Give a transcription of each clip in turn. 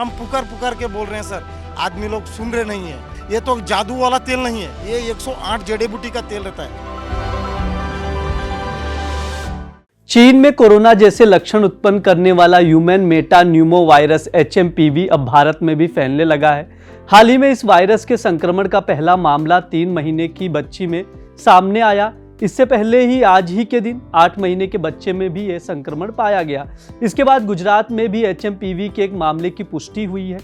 हम पुकार पुकार के बोल रहे हैं सर, आदमी लोग सुन रहे नहीं है। ये तो जादू वाला तेल नहीं है, ये 108 जड़ी बूटी का तेल रहता है। चीन में कोरोना जैसे लक्षण उत्पन्न करने वाला human Meta Numa virus HMPV अब भारत में भी फैलने लगा है। हाल ही में इस वायरस के संक्रमण का पहला मामला 3 महीने की बच्ची में सामने आया। इससे पहले ही आज ही के दिन 8 महीने के बच्चे में भी यह संक्रमण पाया गया। इसके बाद गुजरात में भी HMPV के एक मामले की पुष्टि हुई है।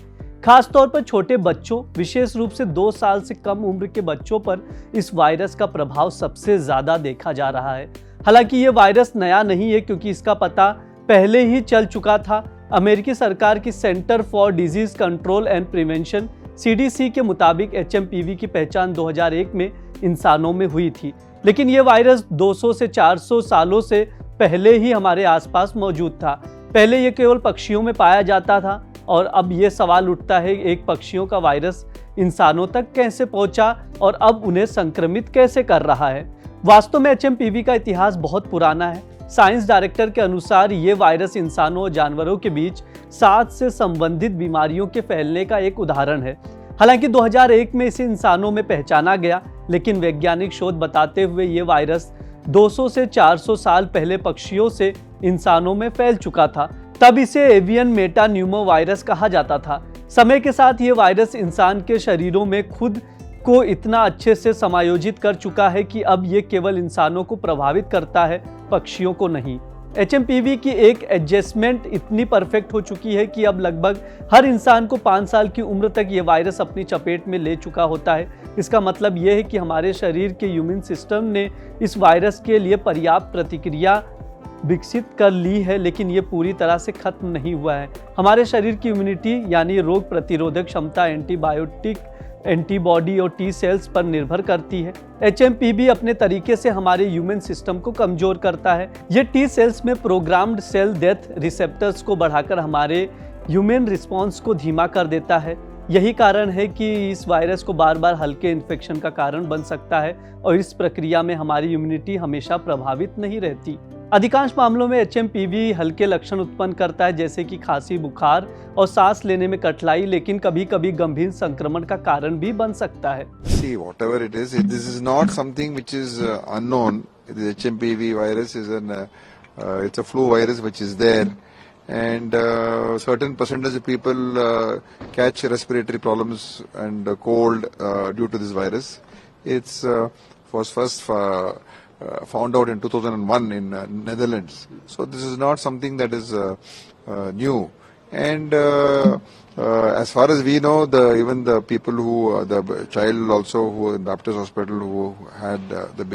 खासतौर पर छोटे बच्चों, विशेष रूप से 2 साल से कम उम्र के बच्चों पर इस वायरस का प्रभाव सबसे ज्यादा देखा जा रहा है। हालांकि ये वायरस नया नहीं है, क्योंकि इसका पता पहले ही चल चुका था। अमेरिकी सरकार की centre for disease control and prevention CDC के मुताबिक HMPV की पहचान 2001 में इंसानों में हुई थी, लेकिन ये वायरस 200 से 400 सालों से पहले ही हमारे आसपास मौजूद था। पहले ये केवल पक्षियों में पाया जाता था और अब ये सवाल उठता है, एक पक्षियों का वायरस इंसानों तक कैसे पहुंचा और अब उन्हें संक्रमित कैसे कर रहा है। वास्तव में HMPV का इतिहास बहुत पुराना है। साइंस डायरेक्टर के अनुसार ये वायरस इंसानों और जानवरों के बीच सांस से संबंधित बीमारियों के फैलने का एक उदाहरण है। हालांकि 2001 में इसे इंसानों में पहचाना गया, लेकिन वैज्ञानिक शोध बताते हुए ये वायरस 200 से 400 साल पहले पक्षियों से इंसानों में फैल चुका था। तब इसे एवियन मेटा न्यूमो वायरस कहा जाता था। समय के साथ ये वायरस इंसान के शरीरों में खुद को इतना अच्छे से समायोजित कर चुका है कि अब ये केवल इंसानों को प्रभावित करता है, पक्षियों को नहीं। HMPV की एक एडजस्टमेंट इतनी परफेक्ट हो चुकी है कि अब लगभग हर इंसान को 5 साल की उम्र तक ये वायरस अपनी चपेट में ले चुका होता है। इसका मतलब ये है कि हमारे शरीर के इम्यून सिस्टम ने इस वायरस के लिए पर्याप्त प्रतिक्रिया विकसित कर ली है, लेकिन ये पूरी तरह से खत्म नहीं हुआ है। हमारे शरीर की इम्यूनिटी यानी रोग प्रतिरोधक क्षमता एंटीबायोटिक, एंटीबॉडी और T सेल्स पर निर्भर करती है। HMPV अपने तरीके से हमारे ह्यूमन सिस्टम को कमजोर करता है। ये T सेल्स में प्रोग्राम्ड सेल डेथ रिसेप्टर्स को बढ़ाकर हमारे ह्यूमन रिस्पॉन्स को धीमा कर देता है। यही कारण है कि इस वायरस को बार बार हल्के इन्फेक्शन का कारण बन सकता है और इस प्रक्रिया में हमारी इम्यूनिटी हमेशा प्रभावित नहीं रहती। अधिकांश मामलों में HMPV हल्के लक्षण उत्पन्न करता है, जैसे कि खांसी, बुखार और सांस लेने में कठिनाई, लेकिन कभी-कभी गंभीर संक्रमण का कारण भी बन सकता है। See, whatever it is, this is not something which is unknown. The HMPV virus is it's a flu virus which is there, and certain percentage of people catch respiratory problems and cold due to this virus. It's was first found out in 2001 in Netherlands. So this is not something that is new. And as far as we know, even the people who the child also who in Baptist Hospital who had the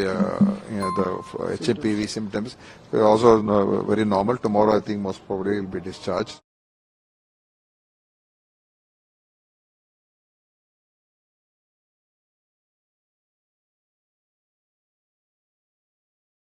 HMPV symptoms were also very normal. Tomorrow I think most probably will be discharged.